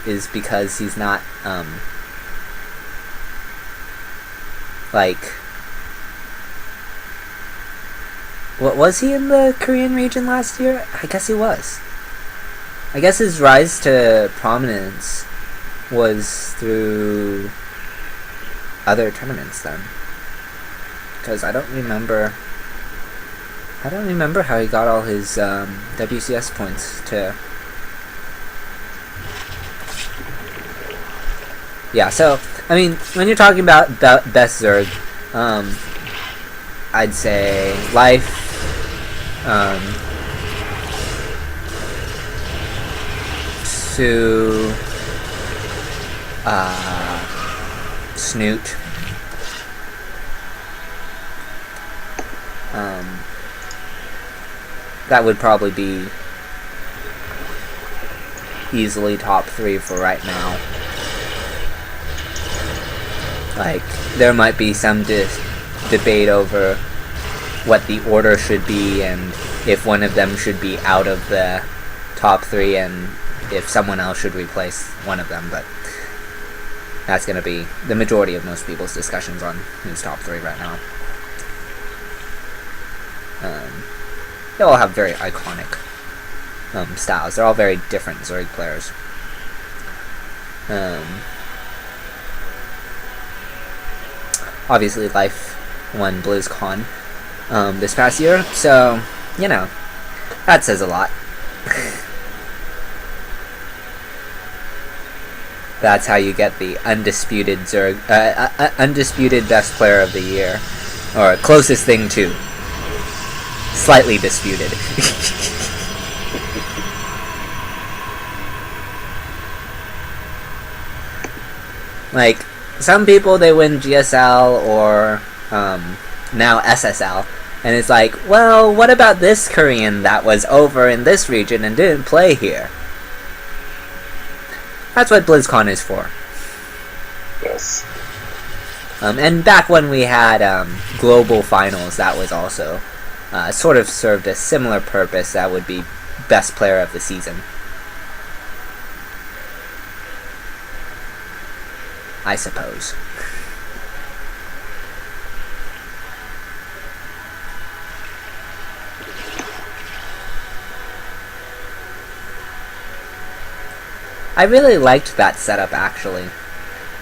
is because he's not, like, what was he in the Korean region last year? I guess he was. I guess his rise to prominence was through other tournaments then, because I don't remember how he got all his WCS points to. Yeah, so I mean, when you're talking about best Zerg, I'd say Life, Sue, Snoot, that would probably be easily top 3 for right now. Like, there might be some debate over what the order should be and if one of them should be out of the top 3 and if someone else should replace one of them, but that's going to be the majority of most people's discussions on who's top 3 right now. They all have very iconic styles. They're all very different Zerg players. Obviously, Life won BlizzCon this past year, so, you know, that says a lot. That's how you get the undisputed Zerg, undisputed best player of the year, or closest thing to slightly disputed. Like, some people, they win GSL or now SSL, and it's like, well, what about this Korean that was over in this region and didn't play here? That's what BlizzCon is for. Yes. And back when we had global finals, that was also sort of served a similar purpose. That would be best player of the season, I suppose. I really liked that setup, actually,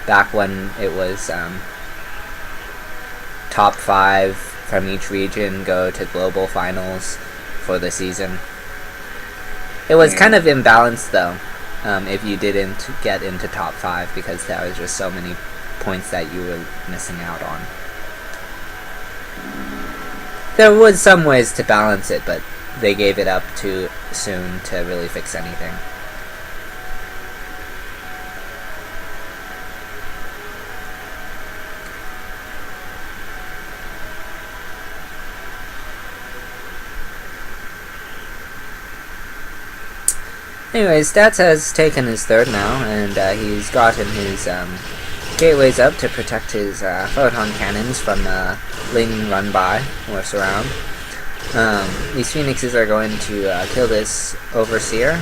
back when it was top 5 from each region go to global finals for the season. It was kind of imbalanced, though, if you didn't get into top 5, because there was just so many points that you were missing out on. There was some ways to balance it, but they gave it up too soon to really fix anything. Anyways, Stats has taken his 3rd now, and he's gotten his gateways up to protect his photon cannons from laning run-by or surround. These Phoenixes are going to kill this Overseer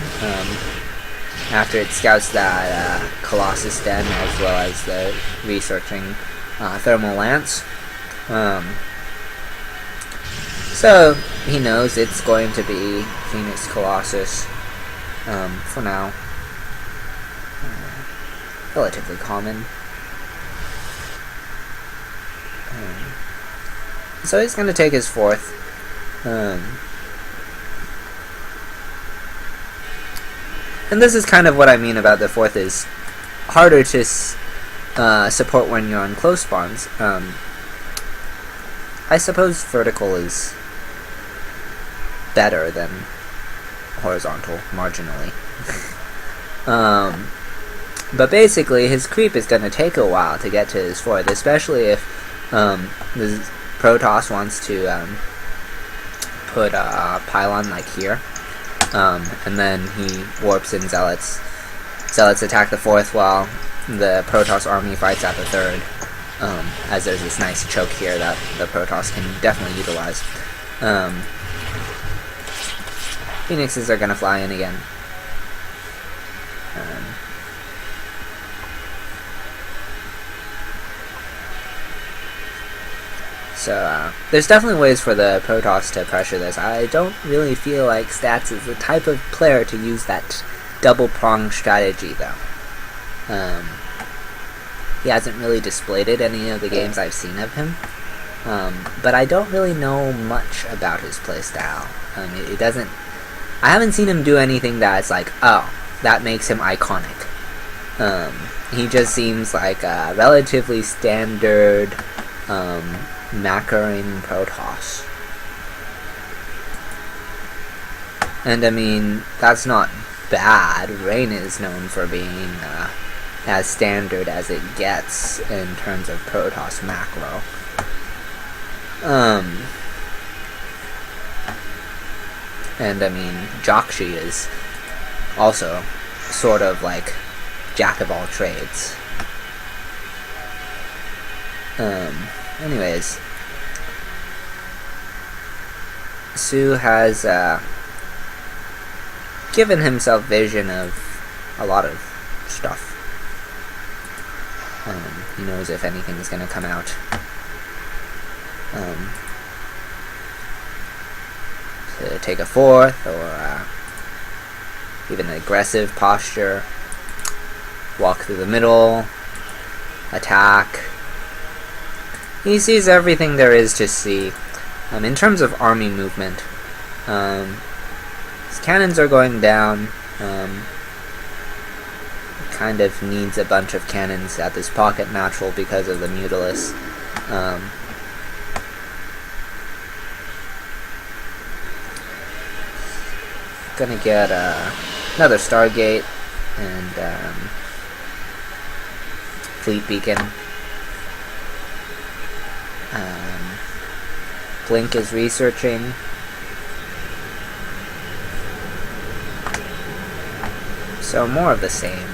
after it scouts that Colossus Den, as well as the researching Thermal Lance. So he knows it's going to be Phoenix Colossus. For now, relatively common. So he's going to take his 4th. And this is kind of what I mean about the 4th is harder to support when you're on close spawns. I suppose vertical is better than horizontal, marginally. But basically, his creep is going to take a while to get to his 4th, especially if the Protoss wants to put a pylon like here, and then he warps in Zealots. Zealots attack the 4th while the Protoss army fights at the 3rd, as there's this nice choke here that the Protoss can definitely utilize. Phoenixes are gonna fly in again. So there's definitely ways for the Protoss to pressure this. I don't really feel like Stats is the type of player to use that double-pronged strategy, though. He hasn't really displayed it in any of the games I've seen of him. But I don't really know much about his playstyle. It doesn't... I haven't seen him do anything that's like, oh, that makes him iconic. He just seems like a relatively standard Macaring Protoss. And I mean, that's not bad. Rain is known for being as standard as it gets in terms of Protoss macro. And I mean, Joxi is also sort of like jack of all trades. Anyways, Su has given himself vision of a lot of stuff. He knows if anything is going to come out. To take a fourth, or even an aggressive posture, walk through the middle, attack. He sees everything there is to see. In terms of army movement, his cannons are going down. Kind of needs a bunch of cannons at this pocket natural because of the Mutalisk. Gonna get another Stargate and Fleet Beacon. Blink is researching. So more of the same.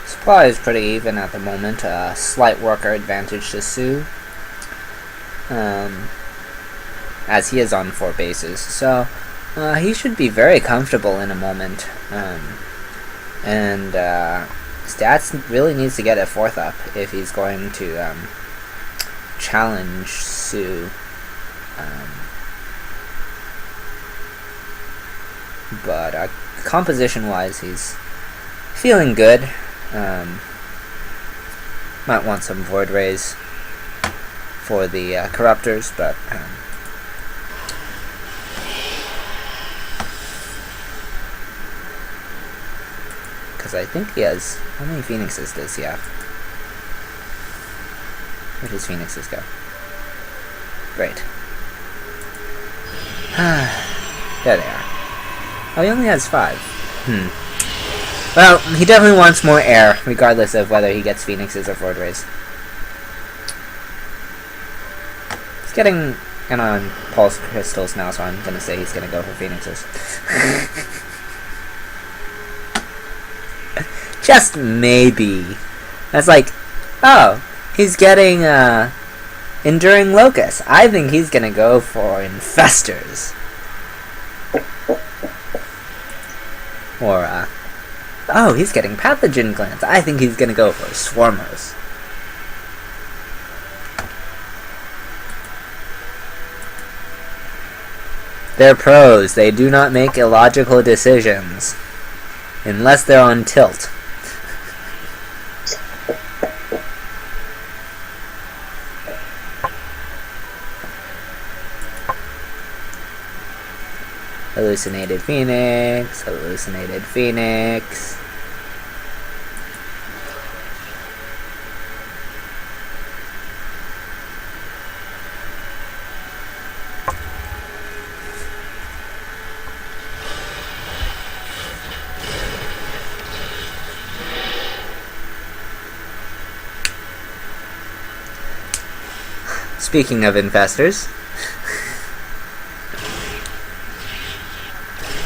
Supply is pretty even at the moment. Slight worker advantage to Su, as he is on 4 bases. So he should be very comfortable in a moment. And Stats really needs to get a 4th up if he's going to challenge Su. But composition-wise, he's feeling good. Might want some Void Rays for the Corruptors, but because I think he has... How many Phoenixes does he have? Where does Phoenixes go? Great. There they are. Oh, he only has 5. Well, he definitely wants more air, regardless of whether he gets Phoenixes or Void Rays. He's getting in on Pulse Crystals now, so I'm gonna say he's gonna go for Phoenixes. Just maybe. That's like, oh, he's getting Enduring Locust. I think he's gonna go for Infestors. Or, oh, he's getting Pathogen Glands. I think he's gonna go for Swarmers. They're pros. They do not make illogical decisions. Unless they're on tilt. Hallucinated Phoenix. Hallucinated Phoenix. Speaking of infestors,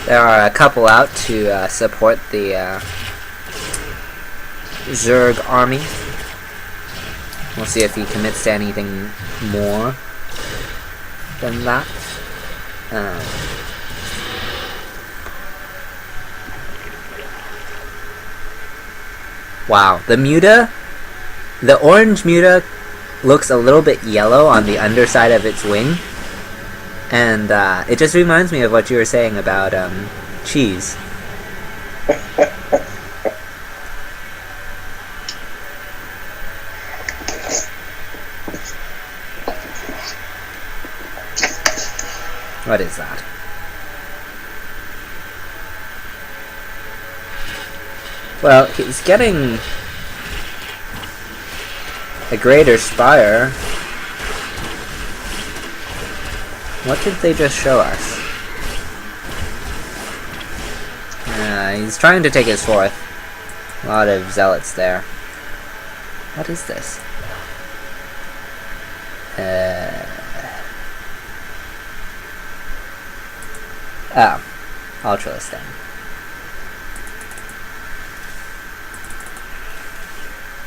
there are a couple out to support the Zerg army. We'll see if he commits to anything more than that. Wow, the orange Muta looks a little bit yellow on the underside of its wing, and it just reminds me of what you were saying about cheese. What is that? Well, he's getting a greater spire. What did they just show us? He's trying to take his fourth. A lot of zealots there. What is this? Oh. Ultralist then.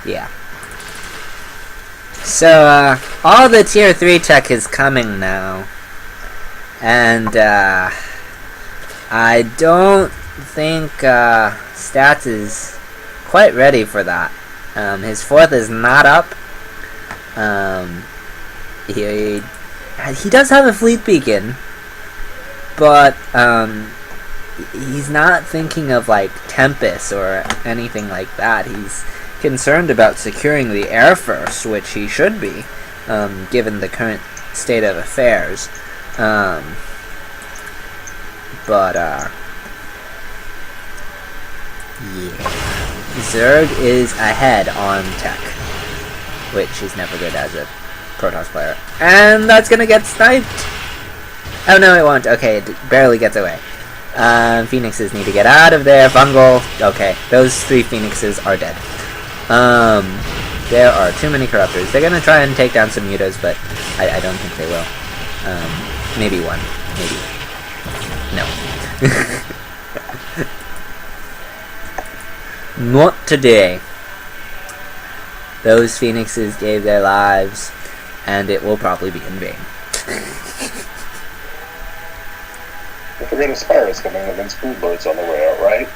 Yeah. So, all the tier 3 tech is coming now. And, I don't think, Stats is quite ready for that. His fourth is not up. He does have a fleet beacon, but, he's not thinking of, like, Tempest or anything like that. He's concerned about securing the air first, which he should be, given the current state of affairs. Yeah. Zerg is ahead on tech, which is never good as a Protoss player. And that's gonna get sniped! Oh no, it won't. Okay, it barely gets away. Phoenixes need to get out of there. Fungal. Okay, those 3 Phoenixes are dead. There are too many Corruptors. They're gonna try and take down some Mutas, but I don't think they will. Maybe one. Maybe. No. Not today. Those Phoenixes gave their lives, and it will probably be in vain. If we're gonna Spire is coming, that means Broodlord's on the way out, right?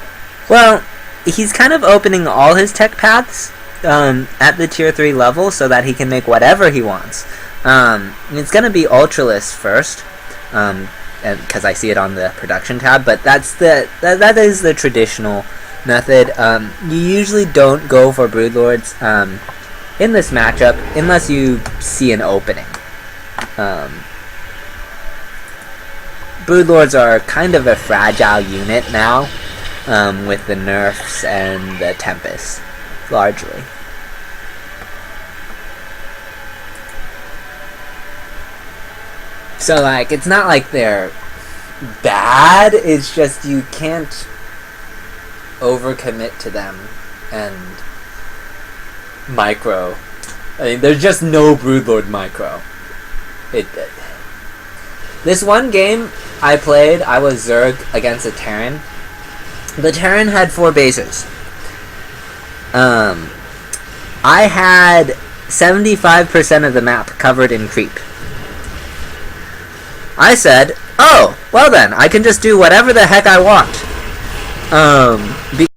Well, he's kind of opening all his tech paths at the tier 3 level so that he can make whatever he wants. It's going to be Ultralist first, because I see it on the production tab, but that is the traditional method. You usually don't go for Broodlords in this matchup unless you see an opening. Broodlords are kind of a fragile unit now, with the nerfs and the Tempest, largely. So, like, it's not like they're bad, it's just you can't overcommit to them and micro. I mean, there's just no Broodlord micro. This one game I played, I was Zerg against a Terran. The Terran had 4 bases. I had 75% of the map covered in creep. I said, oh, well then, I can just do whatever the heck I want.